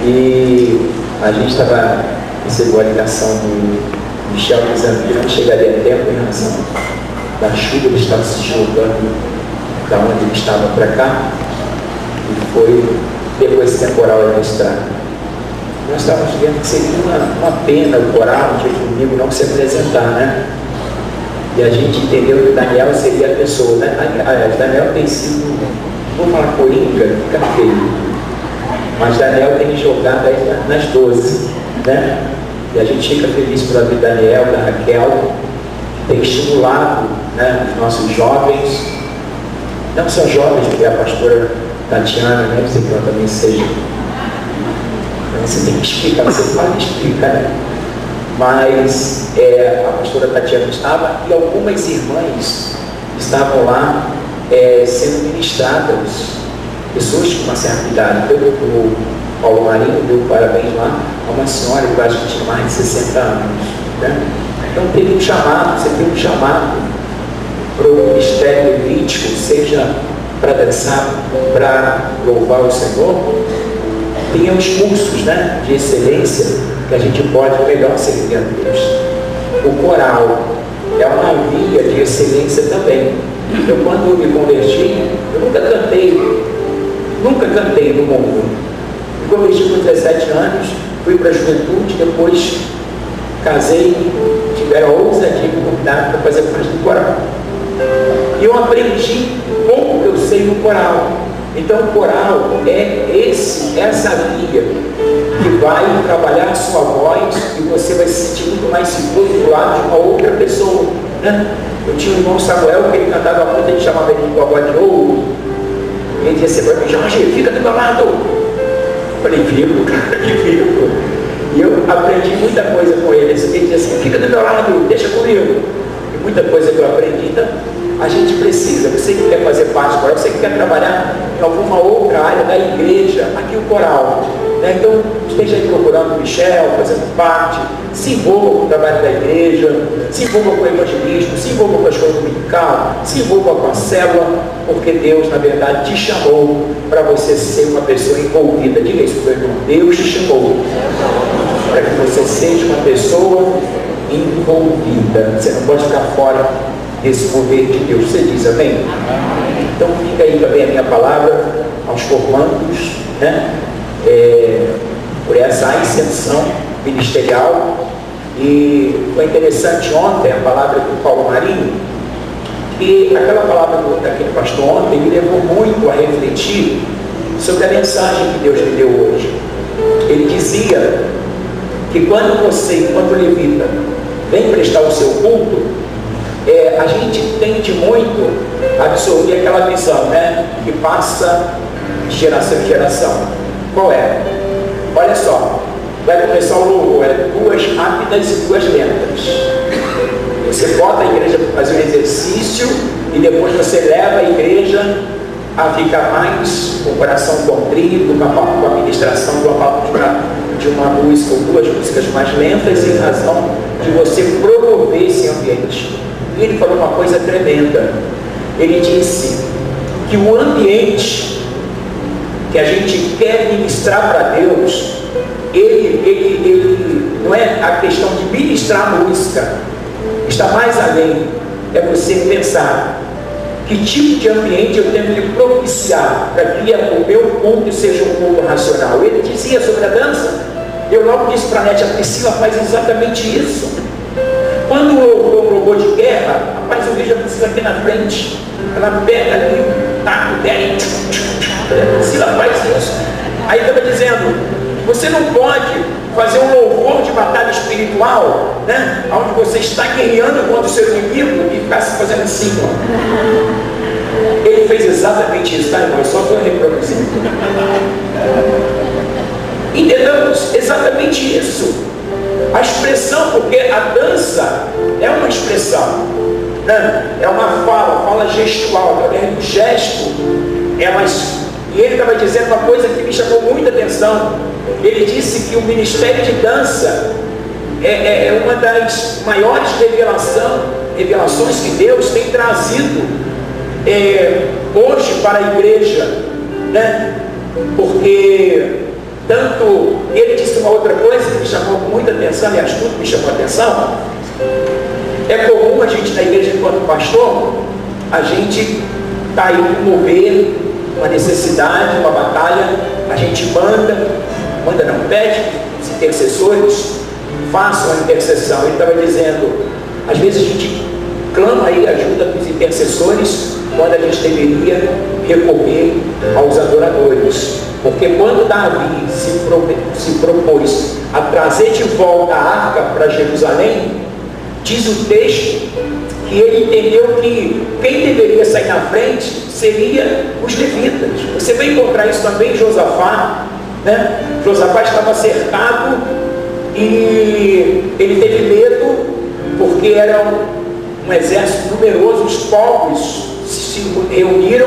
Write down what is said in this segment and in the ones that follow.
E a gente recebeu a ligação do Michel dizendo que não chegaria a tempo em razão da chuva, ele estava se jogando da onde ele estava para cá, e pegou esse temporal aí na estrada. Nós estávamos vendo que seria uma pena o coral no dia de domingo não se apresentar, né? E a gente entendeu que Daniel seria a pessoa, né? Daniel tem sido, vou falar coringa, fica feio, mas Daniel tem jogado aí nas 12, né? E a gente fica feliz pela vida de Daniel, da Raquel, que tem estimulado, né, os nossos jovens, não só jovens, porque a pastora Tatiana, né, você que ela também seja, você tem que explicar, você pode explicar, né? Mas a pastora Tatiana estava e algumas irmãs estavam lá sendo ministradas, pessoas com uma certa idade. Então, o Paulo Marinho deu parabéns lá a uma senhora que eu acho que tinha mais de 60 anos, né? Então teve um chamado, você tem um chamado para o ministério levítico, seja para dançar, para louvar o Senhor. Tem os cursos, né, de excelência que a gente pode melhor servir a Deus. O coral é uma via de excelência também. Eu, quando eu me converti, eu nunca cantei no mundo. Me converti com 17 anos, fui para a juventude, depois casei, tiveram a ousadia de me convidar para fazer parte do coral. E eu aprendi pouco que eu sei no coral. Então o coral é essa via que vai trabalhar a sua voz e você vai se sentir muito mais seguro do lado de uma outra pessoa, né? Eu tinha um irmão Samuel que ele cantava muito, a gente chamava ele de Gogó de Ouro. E ele dizia assim para mim: Jorge, fica do meu lado. Eu falei: vivo, cara, que vivo. E eu aprendi muita coisa com ele. Ele dizia assim: fica do meu lado, deixa comigo. E muita coisa que eu aprendi. Então, a gente precisa, você que quer fazer parte do coral, você que quer trabalhar em alguma outra área da igreja, aqui o coral, né? Então esteja aí procurando o Michel, fazendo parte, se envolva com o trabalho da igreja, se envolva com o evangelismo, se envolva com a escola dominical, se envolva com a célula, porque Deus na verdade te chamou para você ser uma pessoa envolvida. Diga isso para o irmão: Deus te chamou para que você seja uma pessoa envolvida. Você não pode ficar fora desse mover de Deus. Você diz amém? Então fica aí também a minha palavra aos formandos, né? Por essa ascensão ministerial. E foi interessante ontem a palavra do Paulo Marinho, e aquela palavra daquele pastor ontem me levou muito a refletir sobre a mensagem que Deus me deu hoje. Ele dizia que quando você, enquanto levita, vem prestar o seu culto, a gente tende muito a absorver aquela visão, né, que passa de geração em geração. Qual é? Olha só, vai começar o louvor, 2 rápidas e 2 lentas. Você bota a igreja para fazer um exercício e depois você leva a igreja a ficar mais com o coração contrito, com a ministração de uma música ou 2 músicas mais lentas, em razão de você promover esse ambiente. E ele falou uma coisa tremenda. Ele disse que o ambiente que a gente quer ministrar para Deus, ele não é a questão de ministrar música, está mais além. É você pensar que tipo de ambiente eu tenho que propiciar para que o meu culto seja um culto racional. Ele dizia sobre a dança, eu logo disse para a Nete: a Priscila faz exatamente isso. Quando o louvor de guerra, rapaz, eu vejo a Priscila aqui na frente, ela pega ali o taco dela e a Priscila faz isso. Aí estava dizendo: você não pode fazer um louvor de batalha espiritual, né, onde você está guerreando contra o seu inimigo e ficar se fazendo assim, ó. Ele fez exatamente isso, tá, irmão? Eu só estou reproduzindo. Entendamos exatamente isso. A expressão, porque a dança é uma expressão, né? É uma fala gestual, através do gesto. E ele estava dizendo uma coisa que me chamou muita atenção. Ele disse que o ministério de dança é uma das maiores revelações que Deus tem trazido hoje para a igreja, né? Porque Tanto, ele disse uma outra coisa que me chamou muita atenção, aliás, tudo me chamou a atenção. É comum a gente na igreja, enquanto pastor, a gente está aí com um mover, uma necessidade, uma batalha, a gente pede os intercessores façam a intercessão. Ele estava dizendo, às vezes a gente clama aí ajuda dos intercessores quando a gente deveria recorrer aos adoradores, porque quando Davi se propôs a trazer de volta a arca para Jerusalém, diz o texto que ele entendeu que quem deveria sair na frente seria os levitas. Você vai encontrar isso também em Josafá, né? Josafá estava cercado e ele teve medo porque era um exército numeroso, os povos se reuniram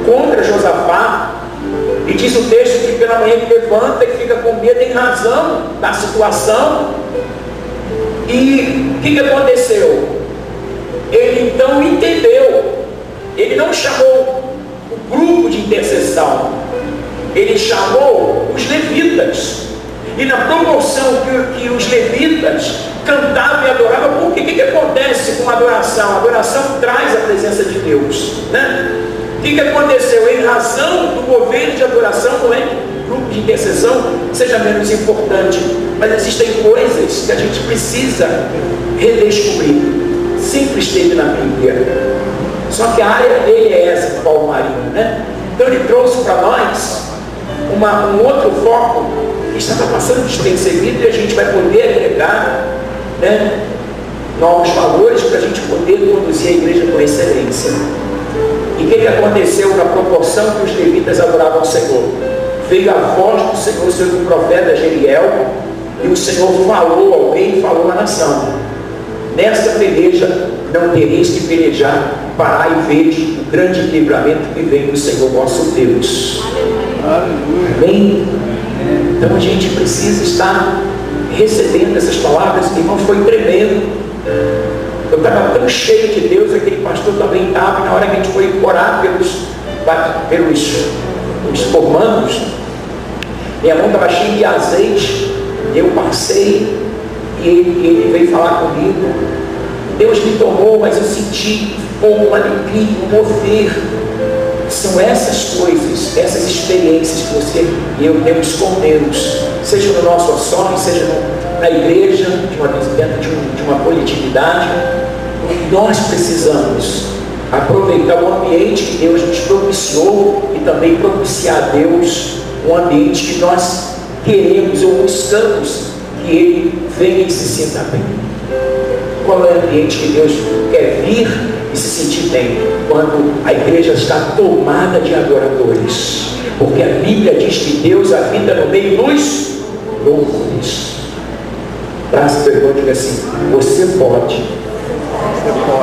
contra Josafá, e diz o texto que pela manhã ele levanta e fica com medo em razão da situação. E o que aconteceu? Ele então entendeu, ele não chamou o grupo de intercessão, ele chamou os levitas, e na proporção que os levitas cantavam e adoravam, porque o que acontece com a adoração? A adoração traz a presença de Deus, né? O que aconteceu? Em razão do mover de adoração, não é que o grupo de intercessão seja menos importante, mas existem coisas que a gente precisa redescobrir. Sempre esteve na Bíblia, só que a área dele é essa, Paulo Marinho, né? Então ele trouxe para nós um outro foco que estava passando despercebido, e a gente vai poder agregar, né, novos valores para a gente poder conduzir a igreja com excelência. E o que aconteceu na proporção que os levitas adoravam ao Senhor? Veio a voz do Senhor sobre o profeta Jeriel, e o Senhor falou ao rei e falou à nação: nesta peleja não tereis que pelejar, parai e vede o grande livramento que vem do Senhor vosso Deus. Amém? Então a gente precisa estar recebendo essas palavras. Irmão, foi tremendo. Eu estava tão cheio de Deus, aquele pastor também estava, e na hora que a gente foi orar pelos formandos, minha mão estava cheia de azeite, eu passei, e ele veio falar comigo. Deus me tomou, mas eu senti uma alegria, um mover. São essas coisas, essas experiências que você e eu temos com Deus, seja no nosso ações, seja na igreja, dentro de uma coletividade. Nós precisamos aproveitar o ambiente que Deus nos propiciou e também propiciar a Deus um ambiente que nós queremos ou buscamos que Ele venha e se sinta bem. Qual é o ambiente que Deus quer vir e se sentir bem? Quando a igreja está tomada de adoradores, porque a Bíblia diz que Deus habita no meio dos louvores. Braço pergunta e diga assim: você pode,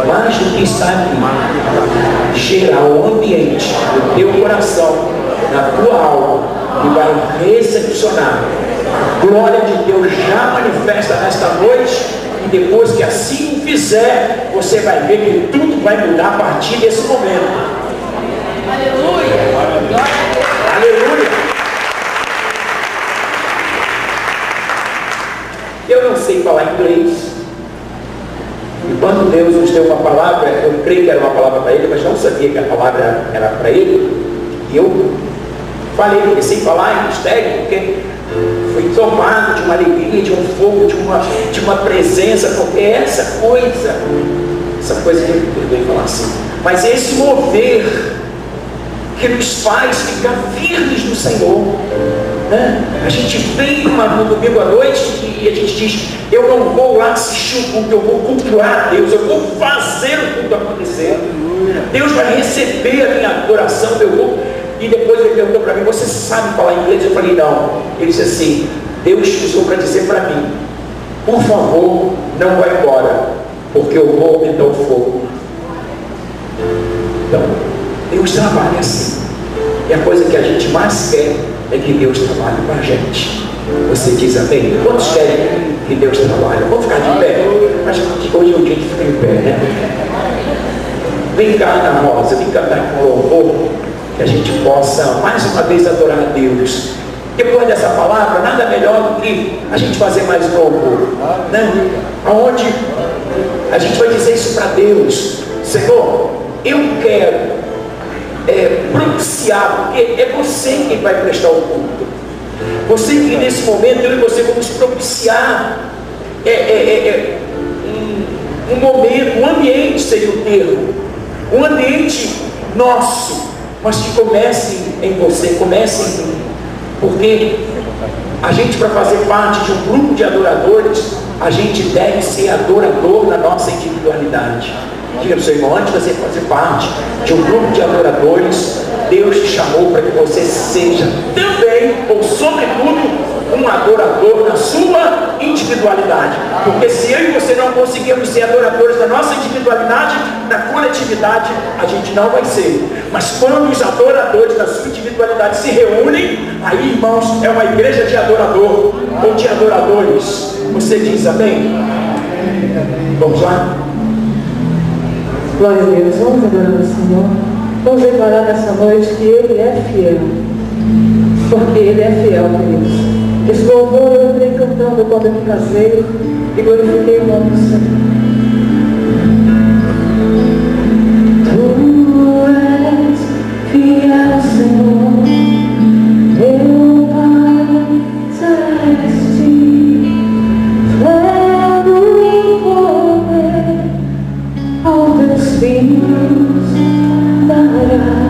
mais do que está aqui, gerar um ambiente no teu coração, na tua alma, que vai recepcionar a glória de Deus já manifesta nesta noite. E depois que assim o fizer, você vai ver que tudo vai mudar a partir desse momento. Aleluia! Aleluia! Eu não sei falar inglês. E quando Deus nos deu uma palavra, eu creio que era uma palavra para ele, mas não sabia que a palavra era para ele. E eu falei, porque sem falar em mistério, porque fui tomado de uma alegria, de um fogo, de uma presença, porque essa coisa que eu vou falar assim, mas esse mover que nos faz ficar firmes no Senhor, né? A gente vem no domingo à noite e a gente diz: eu não vou lá assistir o culto, eu vou cultuar a Deus, eu vou fazer o culto acontecer. Deus vai receber a minha adoração, eu vou. E depois ele perguntou para mim: você sabe falar inglês? Eu falei: não. Ele disse assim: Deus usou para dizer para mim: por favor, não vá embora, porque eu vou aumentar o fogo. Então, Deus trabalha assim. E a coisa que a gente mais quer é que Deus trabalhe com a gente. Você diz amém? Quantos querem que Deus trabalhe? Vamos ficar de pé? Acho que hoje é o dia de ficar em pé, né? Vem cá, Ana Rosa, vem cantar com louvor, que a gente possa mais uma vez adorar a Deus. Depois dessa palavra, nada melhor do que a gente fazer mais um louvor, né? Onde a gente vai dizer isso para Deus: Senhor, eu quero propiciar, porque é você quem vai prestar o culto. Você que nesse momento, eu e você vamos propiciar um momento, um ambiente seria o termo, um ambiente nosso, mas que comece em você, comece em mim. Porque a gente, para fazer parte de um grupo de adoradores, a gente deve ser adorador na nossa individualidade. Diga para o seu irmão: antes de você fazer parte de um grupo de adoradores, Deus te chamou para que você seja também, ou sobretudo, um adorador na sua individualidade. Porque se eu e você não conseguirmos ser adoradores da nossa individualidade, na coletividade a gente não vai ser. Mas quando os adoradores da sua individualidade se reúnem, aí, irmãos, é uma igreja de adorador ou de adoradores. Você diz amém? Vamos lá? Glória a Deus, vamos adorar o Senhor. Vamos declarar nessa noite que Ele é fiel, porque Ele é fiel, queridos. Esse louvor eu entrei cantando quando eu me casei e glorifiquei o nome do Senhor. Tu és fiel, Senhor, meu Pai celeste, pleno em poder, ao teus filhos darás.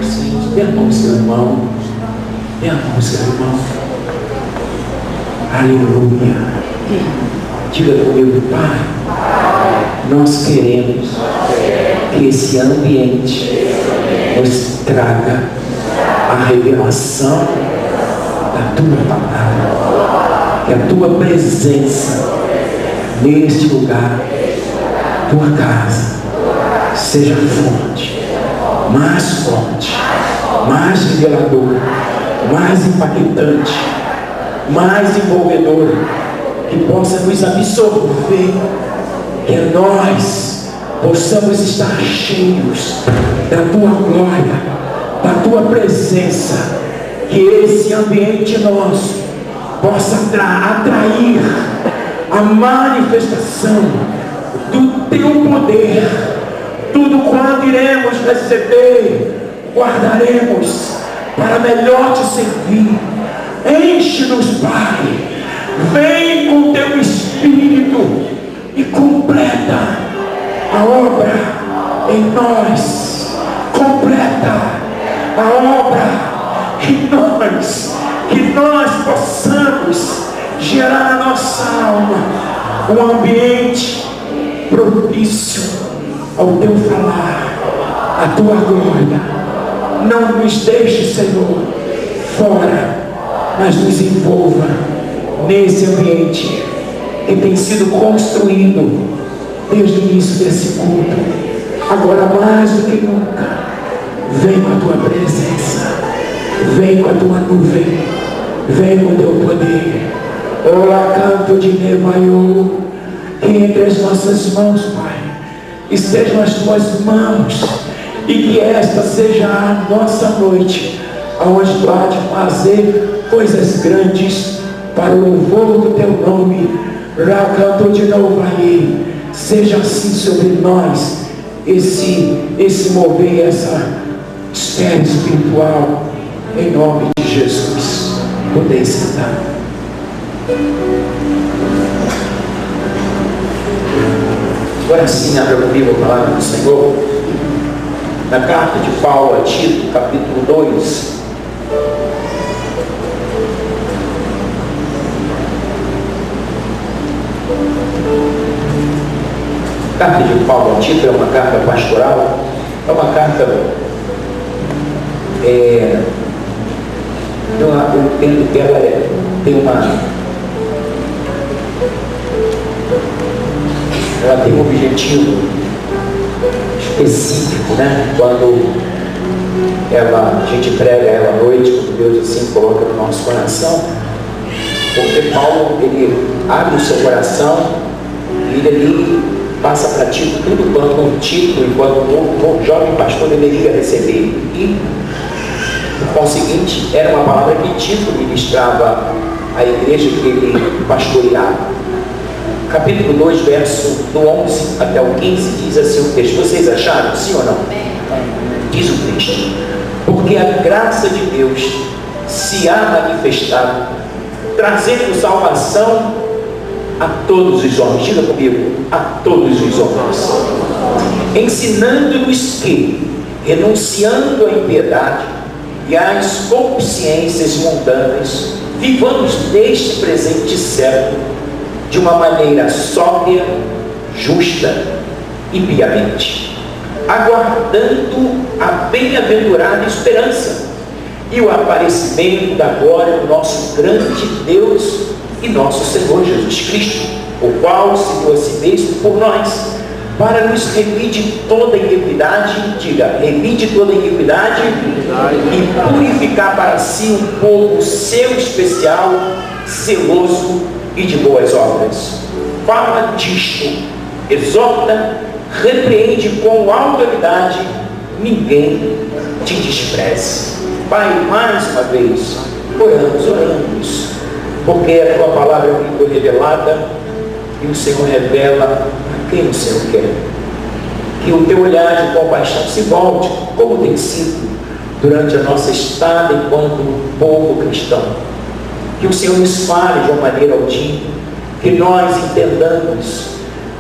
Sim, dê a mão ao seu irmão. Dê a mão ao seu irmão. Aleluia. Diga comigo, Pai, nós queremos que esse ambiente nos traga a revelação da Tua palavra, que a Tua presença neste lugar, Tua casa, seja forte, mais revelador, mais impactante, mais envolvedor, que possa nos absorver, que nós possamos estar cheios da Tua glória, da Tua presença, que esse ambiente nosso possa atrair a manifestação do Teu poder. Tudo quanto iremos receber, guardaremos para melhor Te servir. Enche-nos, Pai. Vem com o Teu Espírito e completa a obra em nós. Completa a obra em nós. Que nós possamos gerar na nossa alma um ambiente propício ao Teu falar, a Tua glória. Não nos deixe, Senhor, fora, mas nos envolva nesse ambiente que tem sido construído desde o início desse culto. Agora mais do que nunca, vem com a Tua presença, vem com a Tua nuvem, vem com o Teu poder. Olá, canto de Nevaiô, que entre as nossas mãos, Pai, estejam as Tuas mãos, e que esta seja a nossa noite, onde Tu há de fazer coisas grandes para o louvor do Teu nome. Racanto de Novaiê, seja assim sobre nós esse mover, essa esfera espiritual, em nome de Jesus. Podem sentar. Agora sim, abra comigo a palavra do Senhor na carta de Paulo a Tito, capítulo 2. A carta de Paulo a Tito é uma carta pastoral, é uma carta eu entendo que ela tem um objetivo específico, né? Quando a gente prega ela à noite, quando Deus assim coloca no nosso coração, porque Paulo, ele abre o seu coração e ele passa para Tito tudo quanto um Tito, enquanto um jovem pastor deveria receber. E, por conseguinte, era uma palavra que Tito ministrava à igreja que ele pastoreava. Capítulo 2, verso do 11 até o 15, diz assim o texto. Vocês acharam? Sim ou não? Diz o texto: porque a graça de Deus se há manifestado, trazendo salvação a todos os homens. Diga comigo: a todos os homens, ensinando-nos que, renunciando à impiedade e às consciências mundanas, vivamos neste presente século de uma maneira sóbria, justa e piamente, aguardando a bem-aventurada esperança e o aparecimento da glória do nosso grande Deus e nosso Senhor Jesus Cristo, o qual se deu a si mesmo por nós, para nos remir de toda iniquidade, diga, remir de toda iniquidade, e purificar para si um povo seu especial, zeloso e de boas obras. Fala disto, exorta, repreende com autoridade, ninguém te despreze. Pai, mais uma vez, oramos, porque a Tua palavra foi revelada e o Senhor revela a quem o Senhor quer. Que o Teu olhar de compaixão se volte, como tem sido durante a nossa estada enquanto povo cristão. Que o Senhor nos fale de uma maneira audível, que nós entendamos,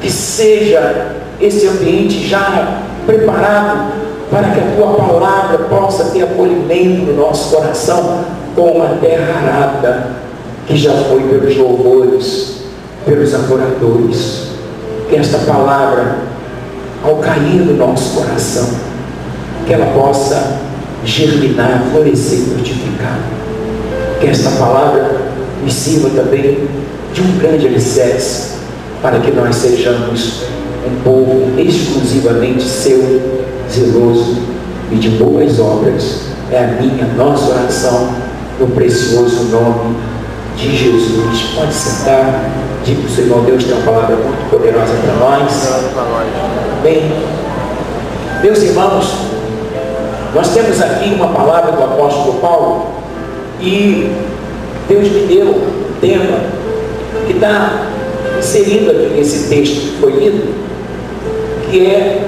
que seja esse ambiente já preparado para que a tua palavra possa ter acolhimento no nosso coração, como a terra arada, que já foi pelos louvores, pelos adoradores. Que esta palavra, ao cair no nosso coração, que ela possa germinar, florescer e frutificar. Que esta palavra me sirva também de um grande alicerce, para que nós sejamos um povo exclusivamente seu, zeloso e de boas obras. É a minha, nossa oração, no precioso nome de Jesus. Pode sentar. Diga para o seu irmão: Deus tem uma palavra muito poderosa para nós. Bem, meus irmãos, nós temos aqui uma palavra do apóstolo Paulo, e Deus me deu um tema que está inserido aqui nesse texto que foi lido, que é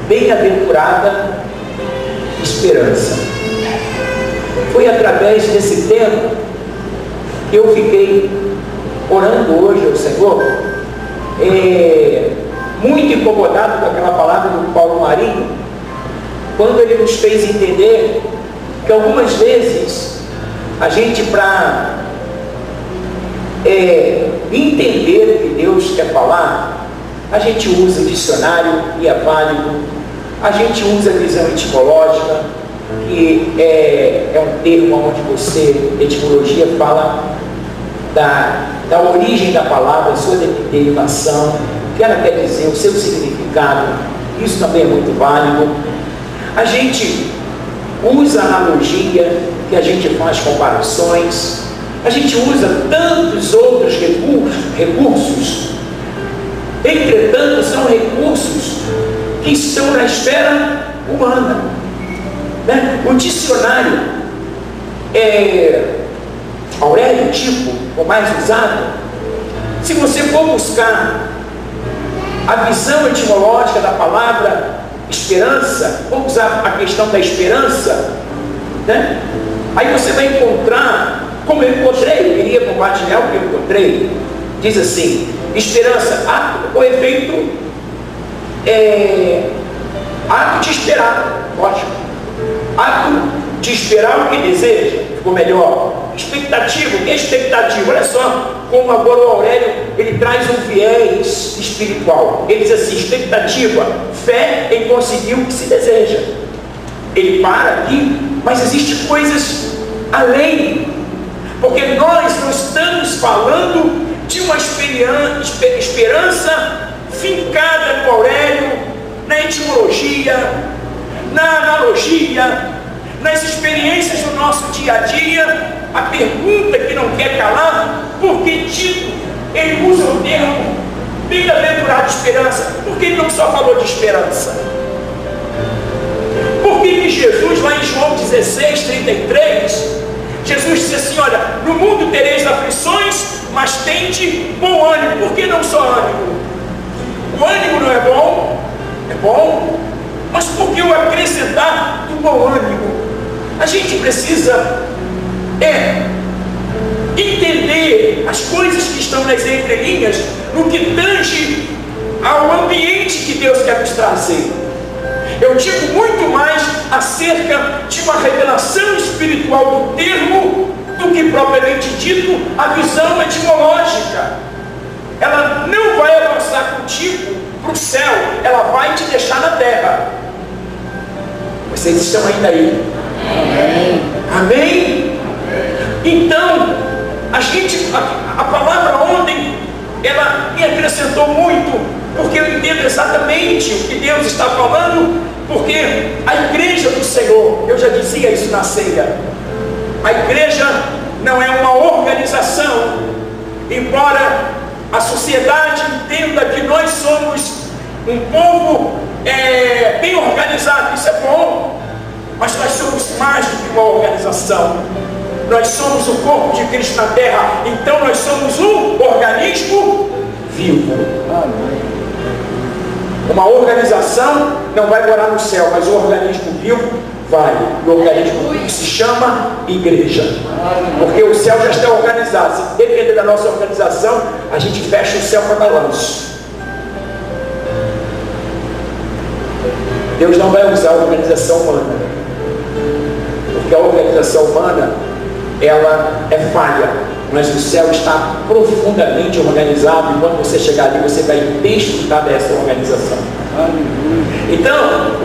bem-aventurada esperança. Foi através desse tema que eu fiquei orando hoje ao Senhor, muito incomodado com aquela palavra do Paulo Marinho, quando ele nos fez entender que algumas vezes a gente, para entender o que Deus quer falar, a gente usa o dicionário, e é válido. A gente usa a visão etimológica, que é um termo onde etimologia fala da origem da palavra, sua derivação, o que ela quer dizer, o seu significado. Isso também é muito válido. A gente usa analogia, que a gente faz comparações. A gente usa tantos outros recursos. Entretanto, são recursos que estão na esfera humana, né? O dicionário Aurélio Tipo, o mais usado. Se você for buscar a visão etimológica da palavra esperança, vamos usar a questão da esperança, né? Aí você vai encontrar, como eu encontrei, eu queria compartilhar o que eu encontrei. Diz assim: esperança, ato ou efeito, ato de esperar, ótimo, ato de esperar o que deseja, ficou melhor. Expectativa, o que é expectativa? Olha só como agora o Aurélio, ele traz um viés espiritual. Ele diz assim: expectativa, fé em conseguir o que se deseja. Ele para aqui, mas existem coisas além, porque nós não estamos falando de uma esperança fincada no Aurélio, na etimologia, na analogia, nas experiências do nosso dia a dia. A pergunta que não quer calar: por que Tito ele usa o termo bem-aventurada esperança? Por que ele não só falou de esperança? Por que Jesus, lá em João 16:33, Jesus disse assim: olha, no mundo tereis aflições, mas tende bom ânimo. Por que não só ânimo? O ânimo não é bom? É bom, mas por que o acrescentar do bom ânimo? A gente precisa entender as coisas que estão nas entrelinhas, no que tange ao ambiente que Deus quer nos trazer. Eu digo muito mais acerca de uma revelação espiritual do termo, do que propriamente dito a visão etimológica. Ela não vai avançar contigo para o céu, ela vai te deixar na terra. Vocês estão ainda aí? Amém? Amém? Então, a palavra ontem, ela me acrescentou muito, porque eu entendo exatamente o que Deus está falando, porque a igreja do Senhor, eu já dizia isso na ceia, a igreja não é uma organização, embora a sociedade entenda que nós somos um povo bem organizado, isso é bom, mas nós somos mais do que uma organização. Nós somos o corpo de Cristo na terra, então nós somos um organismo vivo. Uma organização não vai morar no céu, mas o organismo vivo vai. E o organismo vivo se chama igreja, porque o céu já está organizado. Se depender da nossa organização, a gente fecha o céu para balanço. Deus não vai usar a organização humana, porque a organização humana, ela é falha, mas o céu está profundamente organizado, e quando você chegar ali, você vai desfrutar dessa organização. Então,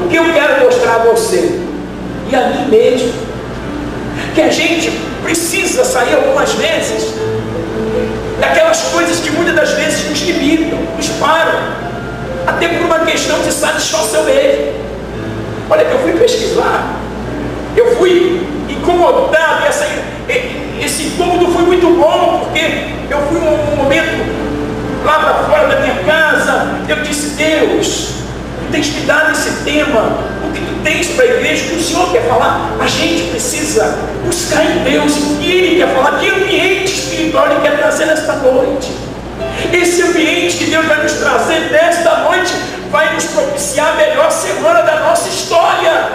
o que eu quero mostrar a você, e a mim mesmo, que a gente precisa sair algumas vezes daquelas coisas que muitas das vezes nos limitam, nos param, até por uma questão de satisfação mesmo. Olha, que eu fui pesquisar, eu fui incomodado, esse incômodo foi muito bom, porque eu fui um momento lá para fora da minha casa, eu disse: Deus, tu tens me dado esse tema, o que tu tens para a igreja, o que o Senhor quer falar, a gente precisa buscar em Deus, o que Ele quer falar, que ambiente espiritual Ele quer trazer nesta noite. Esse ambiente que Deus vai nos trazer nesta noite vai nos propiciar a melhor semana da nossa história.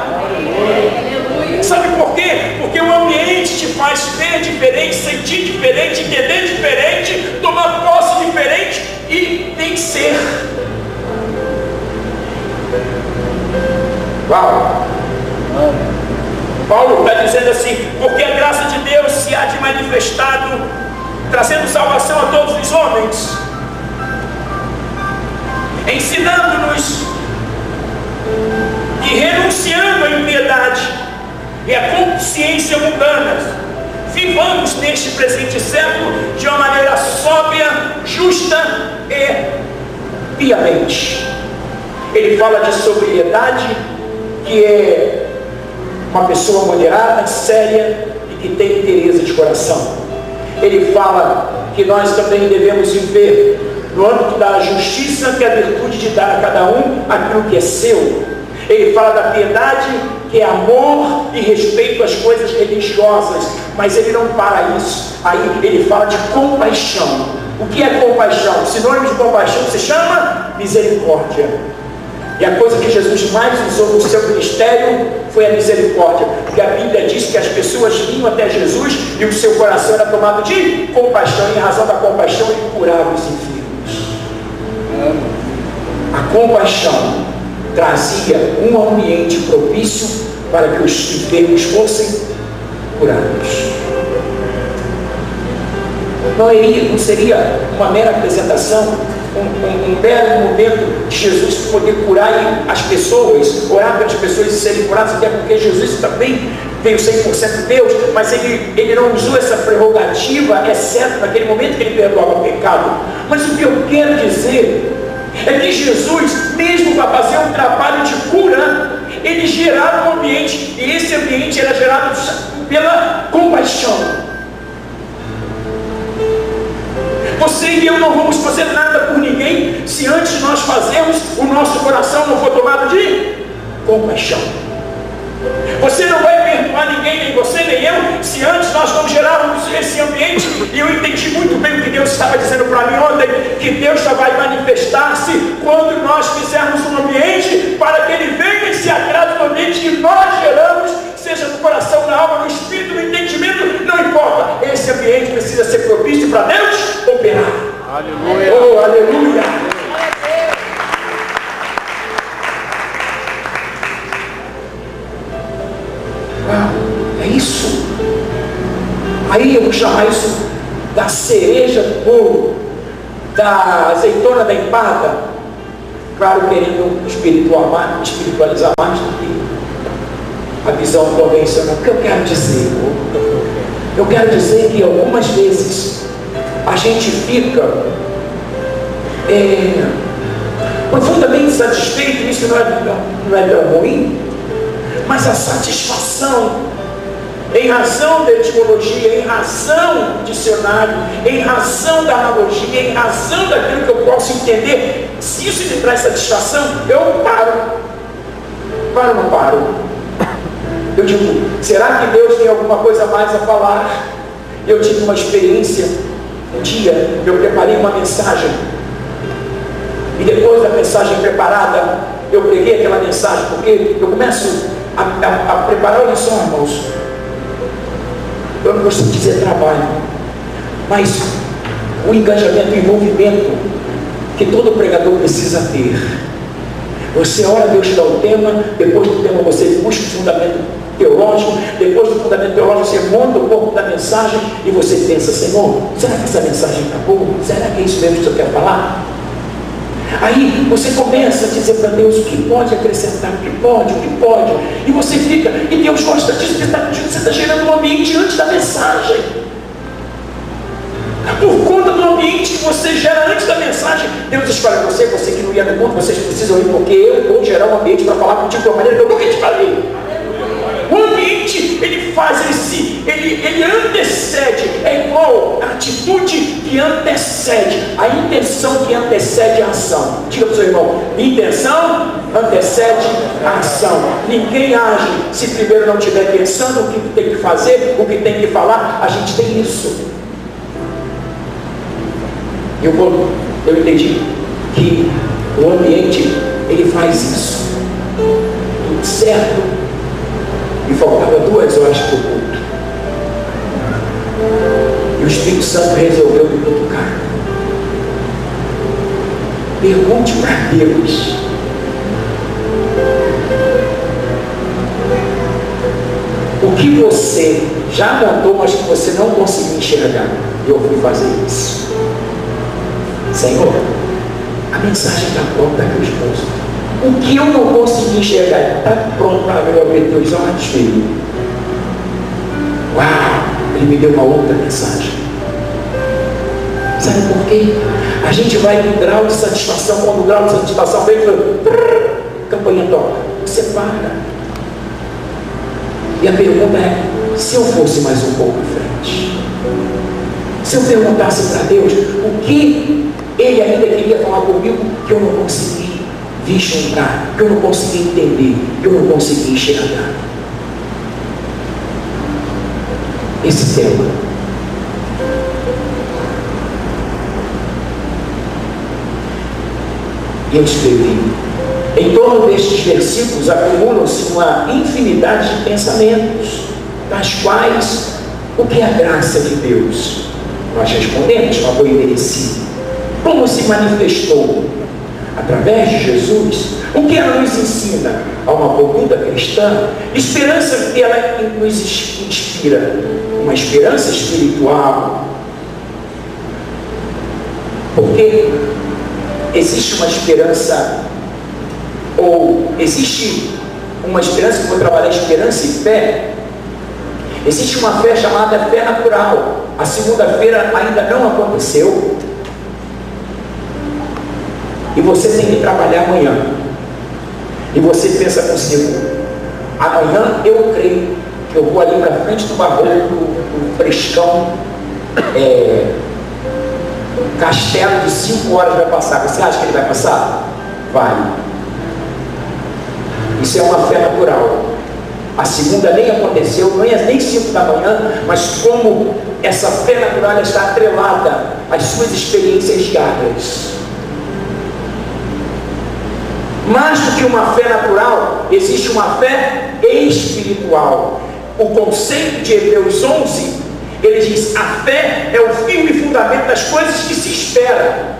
Sabe por quê? Porque o ambiente te faz ver diferente, sentir diferente, entender diferente, tomar posse diferente e vencer. Uau! Paulo está dizendo assim: porque a graça de Deus se há de manifestado, trazendo salvação a todos os homens, ensinando-nos que, renunciando à impiedade e à consciência mundana, vivamos neste presente século de uma maneira sóbria, justa e piamente. Ele fala de sobriedade, que é uma pessoa moderada, séria e que tem interesse de coração. Ele fala que nós também devemos viver no âmbito da justiça, que é a virtude de dar a cada um aquilo que é seu. Ele fala da piedade, que é amor e respeito às coisas religiosas, mas ele não para isso. Aí ele fala de compaixão. O que é compaixão? Sinônimo de compaixão se chama misericórdia. E a coisa que Jesus mais usou no seu ministério foi a misericórdia, porque a Bíblia diz que as pessoas vinham até Jesus e o seu coração era tomado de compaixão, e em razão da compaixão ele curava os enfermos. A compaixão trazia um ambiente propício para que os enfermos fossem curados. Não seria uma mera apresentação, um belo momento de Jesus poder curar as pessoas, orar pelas pessoas e serem curadas, até porque Jesus também veio 100% Deus, mas ele não usou essa prerrogativa, exceto naquele momento que ele perdoava o pecado. Mas o que eu quero dizer é que Jesus, mesmo para fazer um trabalho de cura, ele gerava um ambiente, e esse ambiente era gerado pela compaixão. Você e eu não vamos fazer nada por ninguém se antes nós fazermos, o nosso coração não for tomado de compaixão. Você não vai perdoar ninguém, nem você nem eu, se antes nós não gerarmos esse ambiente. E eu entendi muito bem o que Deus estava dizendo para mim ontem, que Deus só vai manifestar-se quando nós fizermos um ambiente para que Ele venha e se agrade do ambiente que nós geramos, seja no coração, na alma, no espírito, no entendimento, não importa. Esse ambiente precisa ser propício para Deus operar. Aleluia! Oh, aleluia! É isso. Aí eu vou chamar isso da cereja do bolo, da azeitona da empada. Claro, querendo espiritualizar mais do que a visão convencional. O que eu quero dizer? Eu quero dizer que algumas vezes a gente fica profundamente satisfeito. Isso não é tão ruim, mas a satisfação, em razão da etimologia, em razão do dicionário, em razão da analogia, em razão daquilo que eu posso entender, se isso me traz satisfação, eu paro. Paro ou não paro? Eu digo, será que Deus tem alguma coisa mais a falar? Eu tive uma experiência, um dia eu preparei uma mensagem, e depois da mensagem preparada, eu peguei aquela mensagem, porque eu começo a preparar, olha só, irmãos, eu não gosto de dizer trabalho, mas o engajamento, o envolvimento que todo pregador precisa ter. Você ora, Deus te dá o tema, depois do tema você busca o fundamento teológico, depois do fundamento teológico você monta o corpo da mensagem e você pensa, Senhor, será que essa mensagem está boa? Será que é isso mesmo que você quer falar? Aí você começa a dizer para Deus o que pode acrescentar, o que pode, e você fica, e Deus gosta disso, porque você está gerando um ambiente antes da mensagem. Por conta do ambiente que você gera antes da mensagem, Deus escolhe você que não ia no culto, vocês precisam ir, porque eu vou gerar um ambiente para falar contigo de uma maneira que eu nunca te falei. O ambiente, ele faz, ele antecede, é igual a atitude que antecede, a intenção que antecede a ação. Diga para o seu irmão, intenção antecede a ação. Ninguém age se primeiro não estiver pensando o que tem que fazer, o que tem que falar. A gente tem isso. Eu entendi que o ambiente, ele faz isso. Tudo certo. E faltava 2 horas para o culto. E o Espírito Santo resolveu me cutucar. Pergunte para Deus. O que você já notou, mas que você não conseguiu enxergar. Eu fui fazer isso. Senhor, a mensagem está pronta, meu esposo. O que eu não consegui enxergar está pronto para eu abrir teus olhos, filho. Uau! Ele me deu uma outra mensagem. Sabe por quê? A gente vai no grau de satisfação, quando o grau de satisfação vem, campanha toca. Você para. E a pergunta é, se eu fosse mais um pouco em frente? Se eu perguntasse para Deus o que Ele ainda queria falar comigo, que eu não consegui vislumbrar, que eu não consegui entender, que eu não consegui enxergar. Esse tema. Eu escrevi. Em torno destes versículos acumulam-se uma infinidade de pensamentos, das quais, o que é a graça de Deus? Nós respondemos, uma boa e merecida. Como se manifestou? Através de Jesus. O que ela nos ensina? A uma conduta cristã, esperança que ela nos inspira, uma esperança espiritual. Porque existe uma esperança, ou existe uma esperança, que eu vou trabalhar esperança e fé. Existe uma fé chamada fé natural. A segunda-feira ainda não aconteceu. E você tem que trabalhar amanhã. E você pensa consigo, amanhã eu creio que eu vou ali para frente do barroco, do frescão, castelo de 5 horas vai passar. Você acha que ele vai passar? Vai. Isso é uma fé natural. A segunda nem aconteceu, não é nem 5 da manhã, mas como essa fé natural está atrelada às suas experiências diárias. Mais do que uma fé natural, existe uma fé espiritual. O conceito de Hebreus 11, ele diz, a fé é o firme fundamento das coisas que se espera.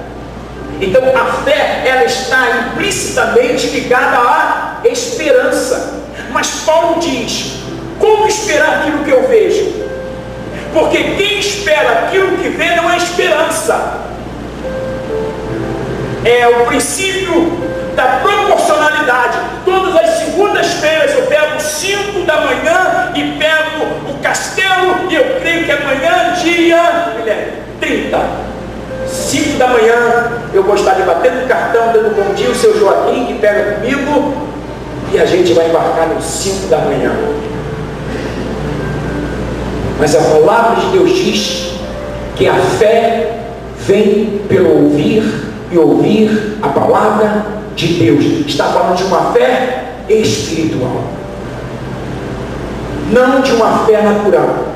Então a fé, ela está implicitamente ligada à esperança. Mas Paulo diz, como esperar aquilo que eu vejo? Porque quem espera aquilo que vê não é esperança. É o princípio da proporcionalidade. Todas as segundas-feiras eu pego 5 da manhã e pego o castelo, e eu creio que amanhã, dia 30, 5 da manhã, eu vou estar batendo o cartão, dando bom dia ao seu Joaquim, que pega comigo, e a gente vai embarcar no 5 da manhã. Mas a palavra de Deus diz que a fé vem pelo ouvir, e ouvir a palavra de Deus. Está falando de uma fé espiritual, não de uma fé natural,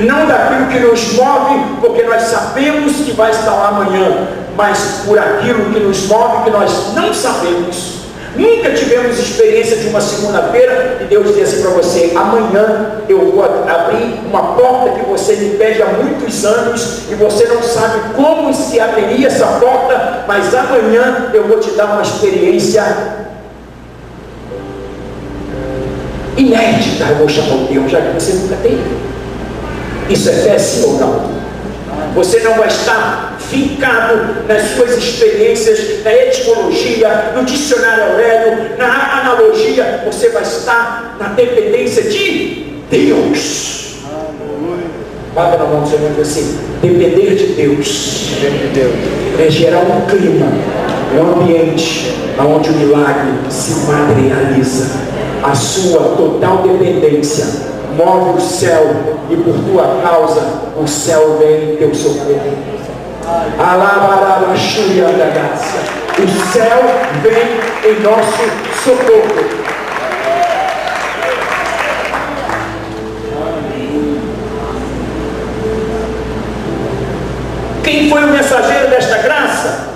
não daquilo que nos move porque nós sabemos que vai estar lá amanhã, mas por aquilo que nos move que nós não sabemos. Nunca tivemos experiência de uma segunda-feira e Deus diz assim para você, amanhã eu vou abrir uma porta que você me pede há muitos anos e você não sabe como se abriria essa porta, mas amanhã eu vou te dar uma experiência inédita, eu vou chamar o Deus, já que você nunca teve. Isso é fé, sim ou não? Você não vai estar fincado nas suas experiências, na etimologia, no dicionário Aurélio, na analogia. Você vai estar na dependência de Deus. Bata na mão do Senhor e diz assim: depender de Deus é gerar um clima, um ambiente onde o milagre se materializa. A sua total dependência move o céu, e por tua causa o céu vem em teu socorro. O céu vem em nosso socorro. Quem foi o mensageiro desta graça?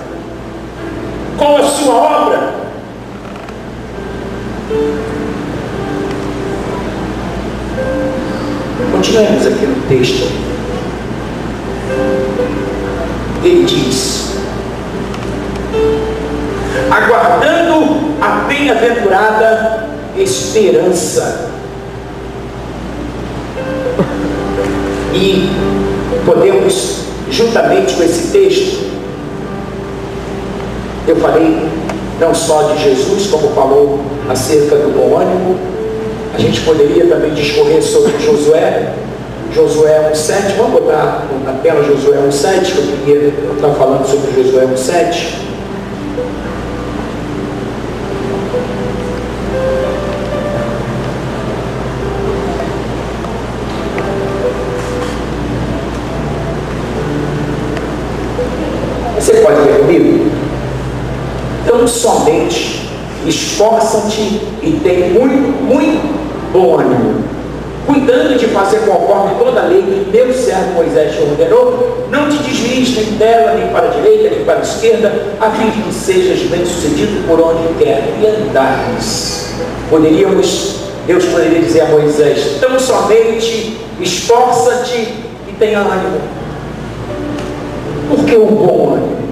Qual a sua obra? Continuemos aqui no texto. Ele diz: aguardando a bem-aventurada esperança. E podemos, juntamente com esse texto, eu falei não só de Jesus, como falou acerca do bom ânimo, a gente poderia também discorrer sobre Josué. Josué 1,7, vamos botar na tela Josué 1,7, que eu queria estar falando sobre Josué 1,7. Você pode ler comigo? Então, somente esforça-te e tem muito bom ânimo, cuidando de fazer conforme toda a lei que meu servo Moisés te ordenou. Não te desvies nem dela, nem para a direita, nem para a esquerda, a fim de que sejas bem-sucedido por onde quer que andares. Deus poderia dizer a Moisés: tão somente esforça-te e tenha ânimo. Por que o bom ânimo?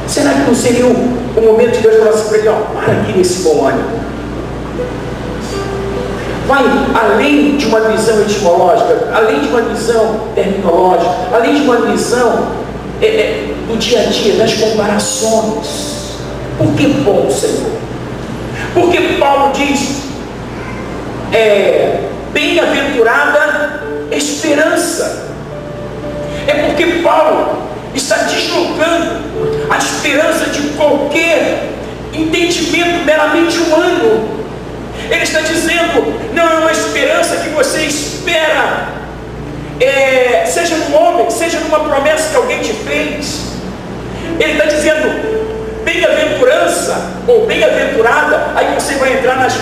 Será que não seria o momento de Deus falar assim para ele: ó, para aqui nesse bom ânimo? Vai além de uma visão etimológica, além de uma visão terminológica, além de uma visão do dia a dia, das comparações. Por que bom, Senhor? Porque Paulo diz: bem-aventurada esperança. É porque Paulo está deslocando a esperança de qualquer entendimento meramente humano. Ele está dizendo: não é uma esperança que você espera, seja num homem, seja numa promessa que alguém te fez. Ele está dizendo bem-aventurança ou bem-aventurada. Aí você vai entrar nas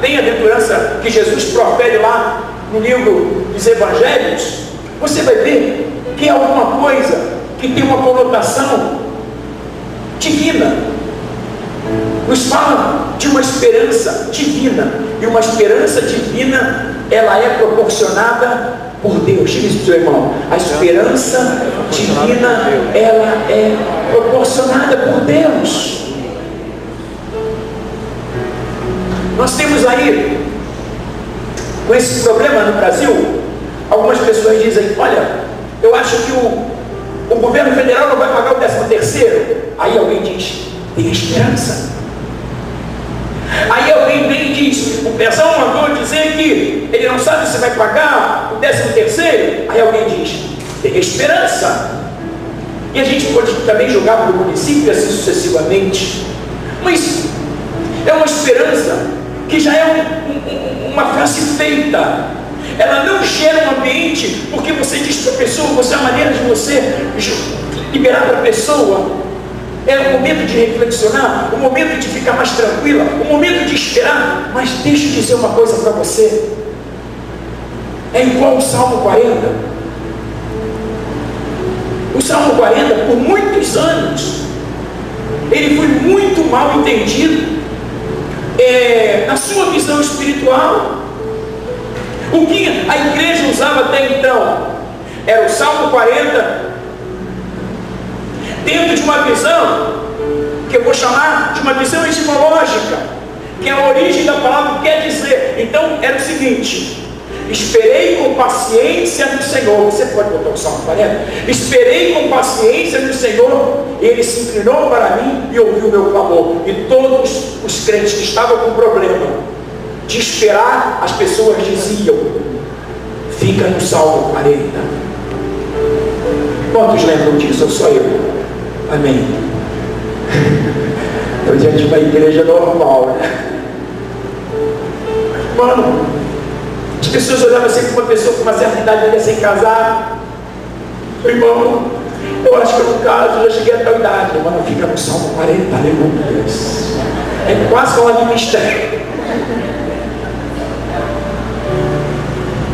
bem-aventurança que Jesus profere lá no livro dos Evangelhos. Você vai ver que é alguma coisa que tem uma conotação divina. Nos fala de uma esperança divina, e uma esperança divina, ela é proporcionada por Deus. Diga isso para o seu irmão: a esperança divina, ela é proporcionada por Deus. Nós temos aí, com esse problema no Brasil, algumas pessoas dizem: olha, eu acho que o governo federal não vai pagar o 13º. Aí alguém diz: tem esperança. Aí alguém vem e diz: o Pezão mandou dizer que ele não sabe se vai pagar o 13º. Aí alguém diz: tem esperança. E a gente pode também jogar para o município, assim sucessivamente. Mas é uma esperança que já é uma frase feita. Ela não gera um ambiente, porque você diz para a pessoa, você é a maneira de você liberar para a pessoa. É o momento de reflexionar, o momento de ficar mais tranquila, o momento de esperar. Mas deixa eu dizer uma coisa para você: é igual o Salmo 40. O Salmo 40, por muitos anos, ele foi muito mal entendido na sua visão espiritual. O que a igreja usava até então era o Salmo 40 dentro de uma visão que eu vou chamar de uma visão etimológica, que é a origem da palavra quer dizer. Então era o seguinte: esperei com paciência no Senhor. Você pode botar o Salmo 40? Esperei com paciência no Senhor, Ele se inclinou para mim e ouviu o meu clamor. E todos os crentes que estavam com problema de esperar, as pessoas diziam: fica no Salmo 40. Quantos lembram disso? Ou só eu? Amém. Estou diante de uma igreja normal, né? Mano, as pessoas olhavam assim para uma pessoa com uma certa idade, ainda sem casar. Irmão, eu acho que no caso já cheguei a tal idade. Mano, fica no Salmo 40, aleluia. É quase uma de mistério.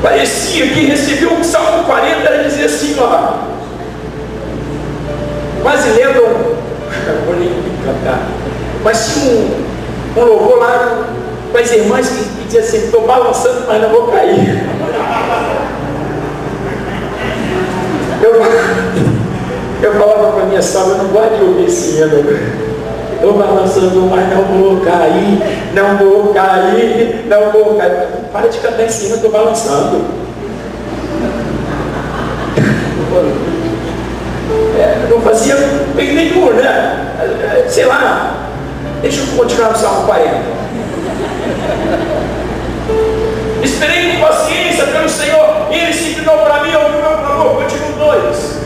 Parecia que recebeu o Salmo 40, era dizer assim, ó. Quase lembram, vou nem cantar, mas tinha um louvor lá com as irmãs que dizia assim: estou balançando, mas não vou cair. Eu falava para a minha sogra: não gosto de ouvir esse hino. Estou balançando, mas não vou cair, não vou cair, não vou cair. Para de cantar em cima, estou balançando. Não fazia bem nenhum, né? Sei lá. Deixa eu continuar no Salmo 40. Esperei com paciência pelo Senhor, e Ele se inclinou para mim e ouviu o meu clamor. Continua 2.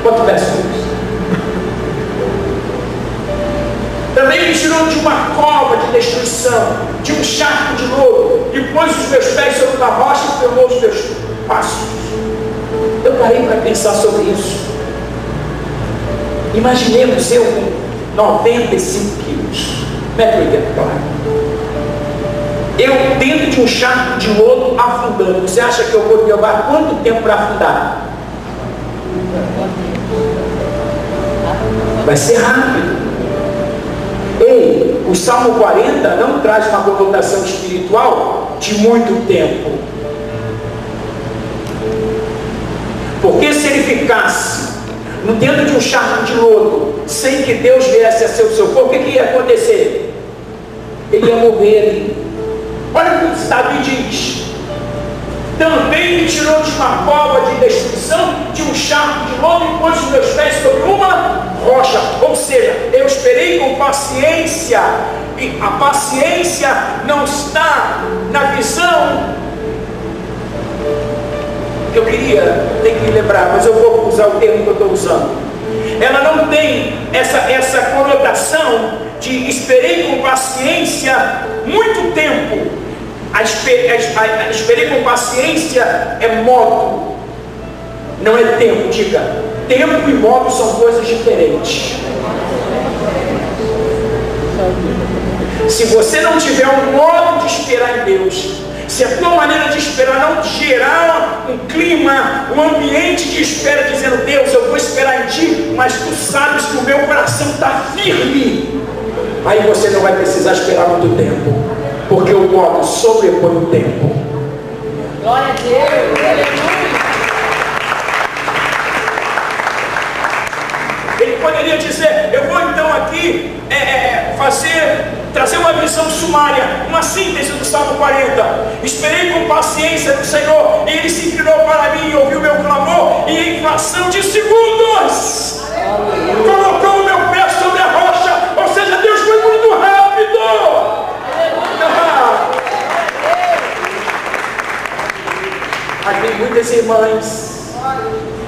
Quanto verso? Também me tirou de uma cova de destruição, de um charco de lodo, e pôs os meus pés sobre uma rocha e firmou os meus passos. Eu parei para pensar sobre isso. Imaginemos eu com 95 quilos, 1,80 m, claro. Eu dentro de um charco de lodo afundando. Você acha que eu vou levar quanto tempo para afundar? Vai ser rápido. Ei, o Salmo 40 não traz uma conotação espiritual de muito tempo. Porque se ele ficasse dentro de um charco de lodo, sem que Deus viesse a ser o seu corpo, o que ia acontecer? Ele ia morrer. Olha o que Davi diz: também me tirou de uma cova de destruição, de um charco de lodo, e pôs os meus pés sobre uma rocha. Ou seja, eu esperei com paciência, e a paciência não está na visão que eu queria, tem que me lembrar, mas eu vou usar o termo que eu estou usando. Ela não tem essa conotação de esperei com paciência muito tempo. Esperei com paciência é modo, não é tempo. Diga, tempo e modo são coisas diferentes. Se você não tiver um modo de esperar em Deus, se a tua maneira de esperar não gerar um clima, um ambiente de espera, dizendo: Deus, eu vou esperar em Ti, mas Tu sabes que o meu coração está firme, aí você não vai precisar esperar muito tempo, porque o modo sobrepõe o tempo. Glória a Deus, aleluia. Ele poderia dizer: eu vou então aqui trazer uma visão sumária, uma síntese do Salmo 40. Esperei com paciência no Senhor, e Ele se inclinou para mim e ouviu meu clamor, e em fração de segundos colocou o meu pé sobre a rocha. Ou seja, Deus foi muito rápido. Aqui tem muitas irmãs.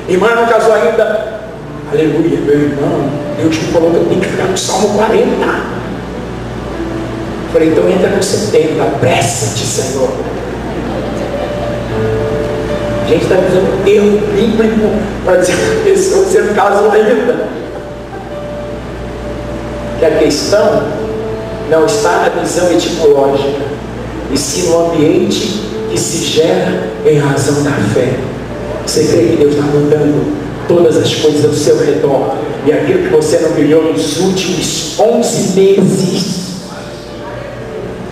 Irmã não casou ainda. Aleluia, meu irmão, Deus me falou que eu tenho que ficar no Salmo 40. Falei: então entra no 70, apressa-te, Senhor. A gente está usando um termo bíblico para dizer que a pessoa você não casou ainda. Que a questão não está na visão etimológica, e sim no ambiente que se gera em razão da fé. Você crê que Deus está mudando todas as coisas ao seu redor, e aquilo que você não viveu nos últimos 11 meses,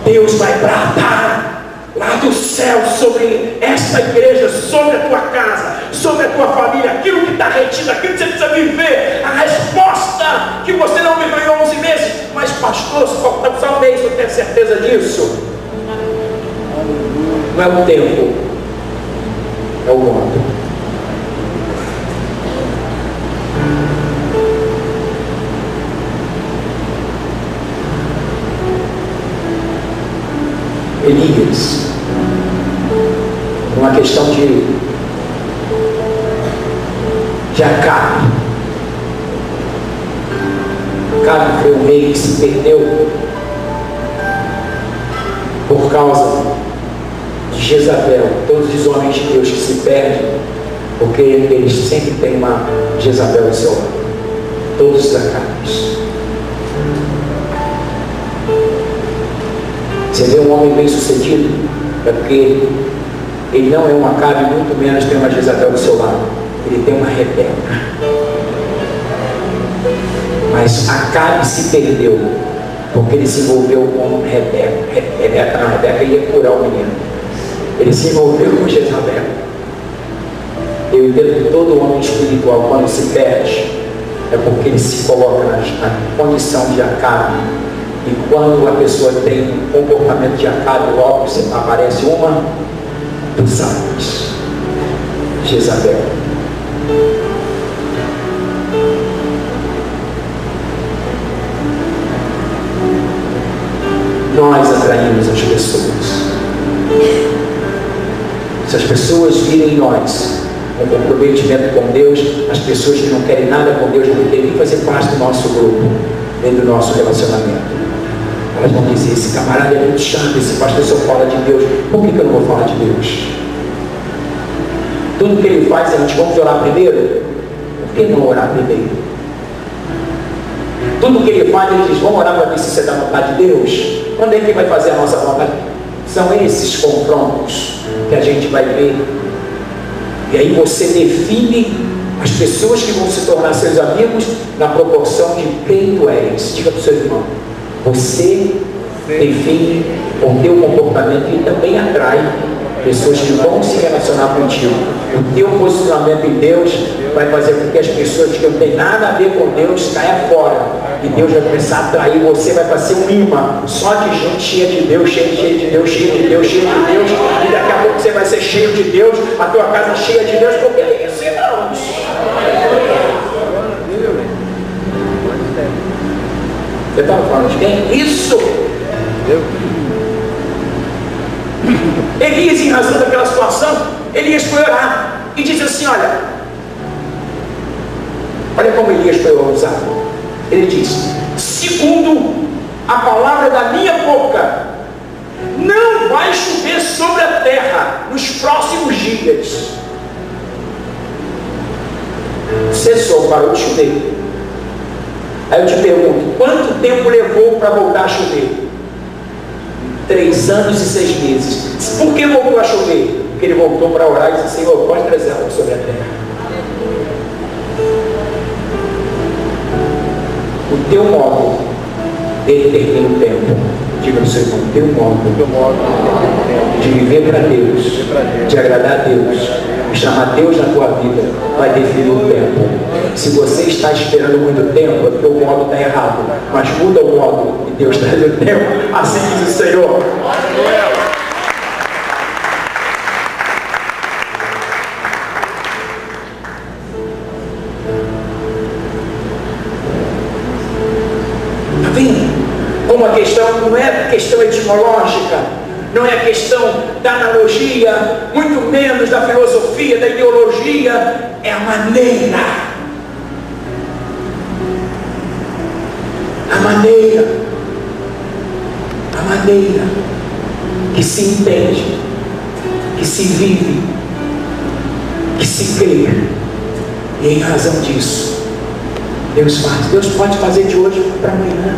Deus vai bradar lá do céu céu sobre esta igreja, sobre a tua casa, sobre a tua família, aquilo que está retido, aquilo que você precisa viver, a resposta que você não viveu em 11 meses, mas pastor, se faltar só um mês, eu tenho certeza disso. Não é o tempo, é o modo. Elias, uma questão de Acabe. Acabe foi um rei que se perdeu por causa de Jezabel. Todos os homens de Deus que se perdem porque eles sempre têm uma Jezabel ao seu lado. Todos os Acabes. Você vê um homem bem sucedido, é porque ele não é um Acabe, muito menos tem uma Jezabel do seu lado. Ele tem uma Rebeca. Mas Acabe se perdeu porque ele se envolveu com Rebeca. Rebeca ia curar o menino. Ele se envolveu com Jezabel. Eu entendo que todo homem espiritual, quando se perde, é porque ele se coloca na condição de Acabe. E quando a pessoa tem um comportamento de Acabe, logo aparece uma dos atos. Jezabel. Nós atraímos as pessoas. Se as pessoas virem em nós um comprometimento com Deus, as pessoas que não querem nada com Deus não querem fazer parte do nosso grupo, nem do nosso relacionamento. Elas vão dizer: esse camarada é muito chato, esse pastor só fala de Deus. Por que eu não vou falar de Deus? Tudo que ele faz, antes vamos orar primeiro? Por que não orar primeiro? Tudo que ele faz, ele diz: vamos orar para ver se você está na vontade de Deus. Quando é que vai fazer a nossa vontade? São esses confrontos que a gente vai ver. E aí você define as pessoas que vão se tornar seus amigos na proporção de quem tu és. Diga para o seu irmão: você define o teu comportamento e também atrai pessoas que vão se relacionar contigo. O teu posicionamento em Deus vai fazer com que as pessoas que não têm nada a ver com Deus caiam fora. E Deus vai começar a atrair você, vai fazer um imã só de gente cheia de Deus, cheia de Deus, cheia de Deus, cheia de Deus. E daqui a pouco você vai ser cheio de Deus, a tua casa cheia de Deus, porque é isso, irmãos. Você estava falando de quem? Isso! Elias, em razão daquela situação, Elias foi orar e disse assim: olha como Elias foi ousado. Ele disse: segundo a palavra da minha boca, não vai chover sobre a terra nos próximos dias. Cessou, parou de chover. Aí eu te pergunto: quanto tempo levou para voltar a chover? 3 anos e 6 meses. Por que voltou a chover? Porque ele voltou para orar e disse: Senhor, pode trazer água sobre a terra. O teu modo determina o tempo. Diga para o seu irmão: o teu modo de viver para Deus, de agradar a Deus, de chamar Deus na tua vida, vai definir o tempo. Se você está esperando muito tempo, é porque o modo está errado. Mas muda o modo e Deus traz o tempo. Assim diz o Senhor. Está vendo? Como a questão não é questão etimológica, não é a questão da analogia, muito menos da filosofia, da ideologia, é a maneira. A maneira que se entende, que se vive, que se crê. E em razão disso, Deus faz. Deus pode fazer de hoje para amanhã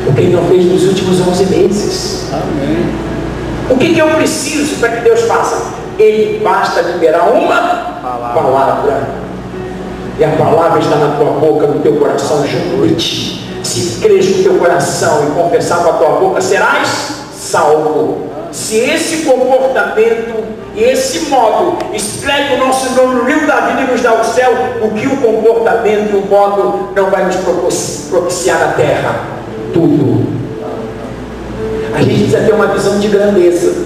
o que Ele não fez nos últimos 11 meses. Amém. O que eu preciso para que Deus faça? Ele basta liberar uma palavra. E a palavra está na tua boca, no teu coração, junto de ti. Se crês no teu coração e confessar com a tua boca, serás salvo. se esse comportamento e esse modo escreve o nosso nome no livro da vida e nos dá o céu, o que o comportamento e o modo não vai nos propiciar na terra? Tudo. A gente precisa ter uma visão de grandeza.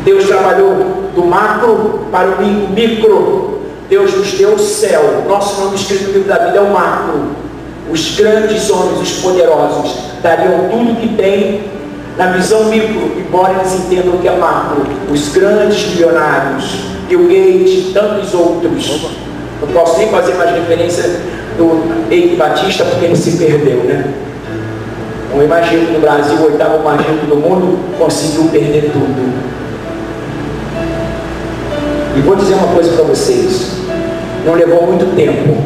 Deus trabalhou do macro para o micro. Deus nos deu o céu. Nosso nome escrito no livro da vida é o macro. Os grandes homens, os poderosos, dariam tudo que tem na visão micro, embora eles entendam que é macro. Os grandes milionários, Bill Gates e tantos outros. Não posso nem fazer mais referência do Eike Batista, porque ele se perdeu, né? Um imagino no Brasil, o 8º magino do mundo, conseguiu perder tudo. E vou dizer uma coisa para vocês, não levou muito tempo,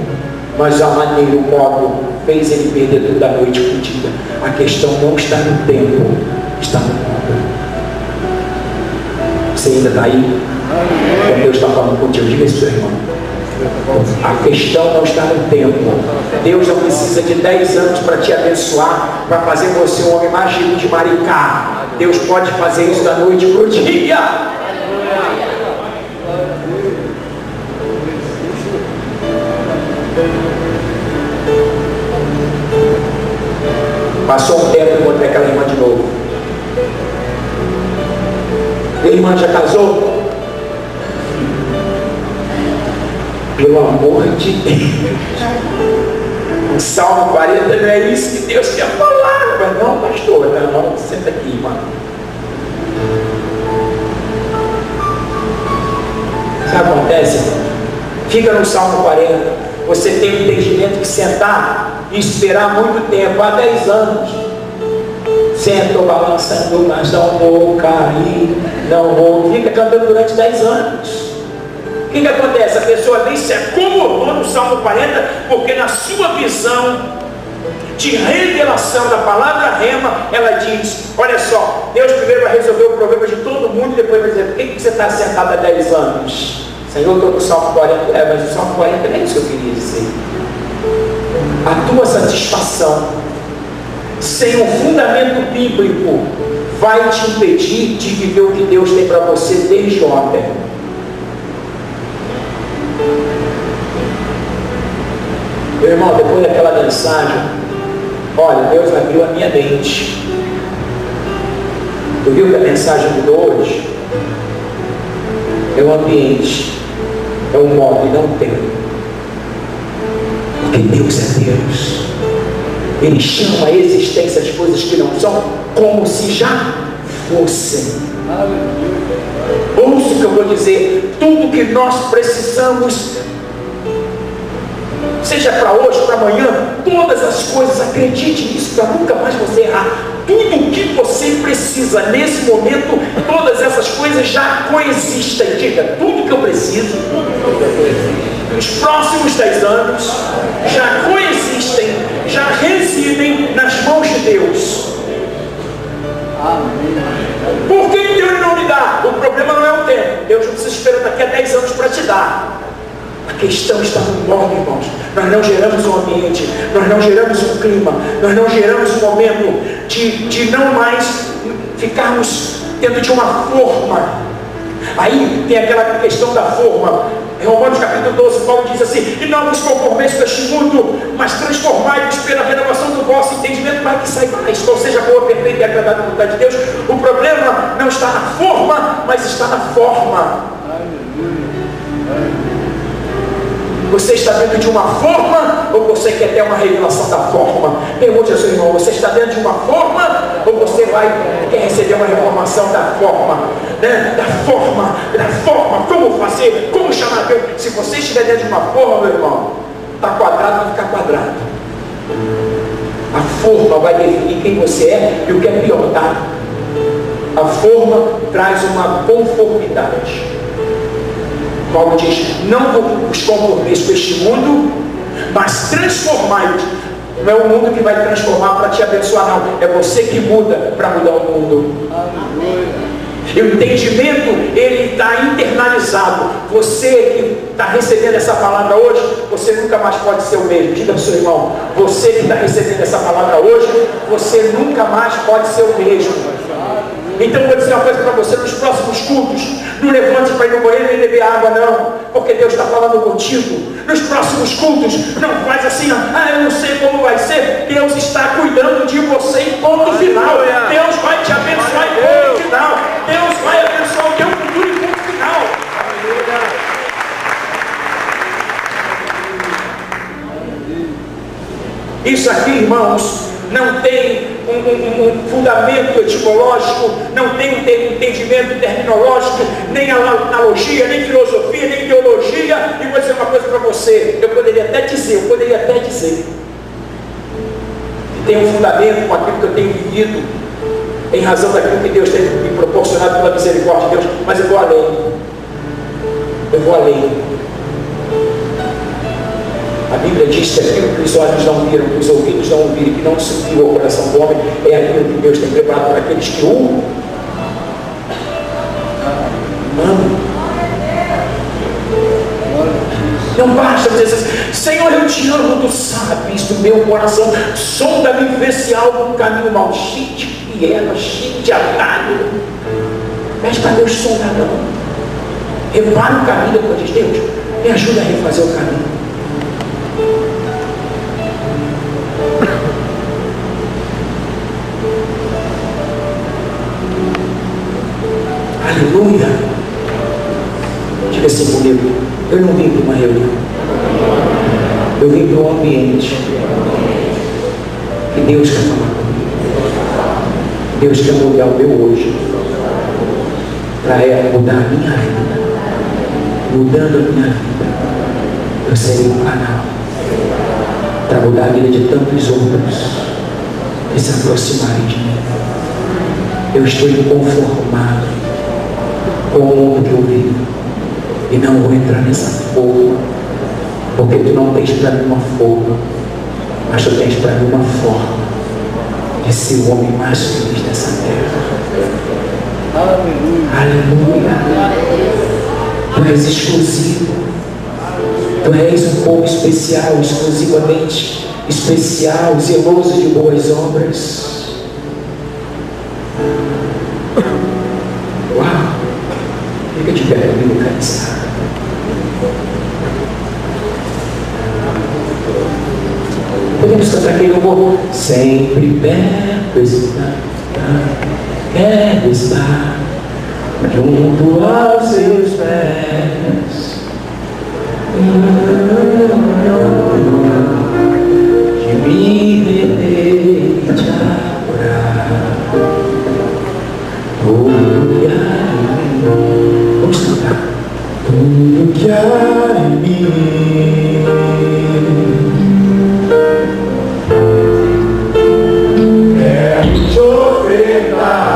mas a maneira, o modo, fez ele perder tudo da noite para o dia. A questão não está no tempo, está no modo. Você ainda está aí? Como Deus está falando contigo, diga isso, seu irmão. A questão não está no tempo. Deus não precisa de 10 anos para te abençoar, para fazer você um homem mais rico de Maricá. Deus pode fazer isso da noite para o dia. Passou um tempo e encontrei aquela irmã de novo. A irmã já casou? Pelo amor de Deus. O Salmo 40 não é isso que Deus quer falar. Mas não, pastor, não, senta aqui, irmã. Sabe o que acontece? Fica no Salmo 40. Você tem o entendimento de sentar e esperar muito tempo, há 10 anos. Sento balançando, mas não vou cair, não vou. Fica cantando durante 10 anos. O que acontece? A pessoa nem se acomodou no Salmo 40, porque na sua visão de revelação da palavra rema, ela diz: olha só, Deus primeiro vai resolver o problema de todo mundo e depois vai dizer: por que você está sentado há 10 anos? Senhor, eu estou no Salmo 40, mas o Salmo 40 não é isso que eu queria dizer. A tua satisfação sem um fundamento bíblico vai te impedir de viver o que Deus tem para você desde ontem. Meu irmão, depois daquela mensagem, olha, Deus abriu a minha mente. Tu viu que a mensagem mudou hoje? É o ambiente, é o modo e não o tempo. Porque Deus é Deus. Ele chama a existência as coisas que não são como se já fossem. Ouça o que eu vou dizer. Tudo que nós precisamos, seja para hoje, para amanhã, todas as coisas, acredite nisso para nunca mais você errar. Tudo o que você precisa nesse momento, todas essas coisas já coexistem. Diga, tudo que eu preciso nos próximos 10 anos já coexistem, já residem nas mãos de Deus. Por que Deus não lhe dá? O problema não é o tempo. Deus não precisa esperar daqui a 10 anos para te dar. A questão está no modo, irmãos. Nós não geramos um ambiente, nós não geramos um clima, nós não geramos um momento de não mais ficarmos dentro de uma forma. Aí tem aquela questão da forma. Em Romanos capítulo 12, Paulo diz assim: e não vos conformeis com este mundo, mas transformai-vos pela renovação do vosso entendimento, para que saibais, ou seja, boa, perfeita e agradável vontade de Deus. O problema não está na forma, mas está na forma. Você está dentro de uma forma, ou você quer ter uma revelação da forma? Pergunte ao seu irmão: você está dentro de uma forma, ou você quer receber uma informação da forma? Né? Da forma, como fazer, como chamar Deus. Se você estiver dentro de uma forma, meu irmão, está quadrado, vai ficar quadrado. A forma vai definir quem você é, e o que é pior, tá? A forma traz uma conformidade. Paulo diz: não vos conformeis com este mundo, mas transformai-vos. Não é o mundo que vai transformar para te abençoar, não. É você que muda para mudar o mundo. E o entendimento, ele está internalizado. Você que está recebendo essa palavra hoje, você nunca mais pode ser o mesmo. Diga para o seu irmão: você que está recebendo essa palavra hoje, você nunca mais pode ser o mesmo. Então eu vou dizer uma coisa para você: nos próximos cultos, não levante para ir no banheiro e beber água não, porque Deus está falando contigo. Nos próximos cultos, não faz assim, eu não sei como vai ser. Deus está cuidando de você em ponto final. Deus vai te abençoar em ponto final. Deus vai abençoar o teu futuro em ponto final. Isso aqui, irmãos, não tem um fundamento etimológico, não tem um entendimento terminológico, nem analogia, nem filosofia, nem ideologia. E vou dizer uma coisa para você: eu poderia até dizer que tem um fundamento com aquilo que eu tenho vivido, em razão daquilo que Deus tem me proporcionado pela misericórdia de Deus, mas eu vou além. A Bíblia diz que aquilo que os olhos não viram, que os ouvidos não ouviram, que não subiu ao coração do homem, é aquilo que Deus tem preparado para aqueles que o amam. Não basta dizer assim: Senhor, eu te amo, tu sabes do meu coração, sonda-me e vê se há algum caminho mau, cheio de piela, cheio de atalho. Pede para Deus sondar, não. Repara o caminho, depois diz: Deus, me ajuda a refazer o caminho. Aleluia. Diga assim comigo: eu não vim para uma reunião, eu vim para um ambiente que Deus quer falar comigo. Deus quer mudar o meu hoje, para mudar a minha vida. Mudando a minha vida, eu serei um canal para mudar a vida de tantos outros que se aproximarem de mim. Eu estou inconformado com o mundo que eu vivo e não vou entrar nessa forma, porque tu não tens para mim uma forma, mas tu tens para mim uma forma de ser o homem mais feliz dessa terra. Aleluia. Tu és exclusivo, tu és um povo especial, exclusivamente especial, zeloso de boas obras. Uau! Fica de pé comigo, cansado. Podemos cantar aquele louvor: sempre perto está, quero estar junto aos seus pés, de me render e te adorar. Tudo que há em mim, vamos cantar. Tudo que há em mim quero te ofertar.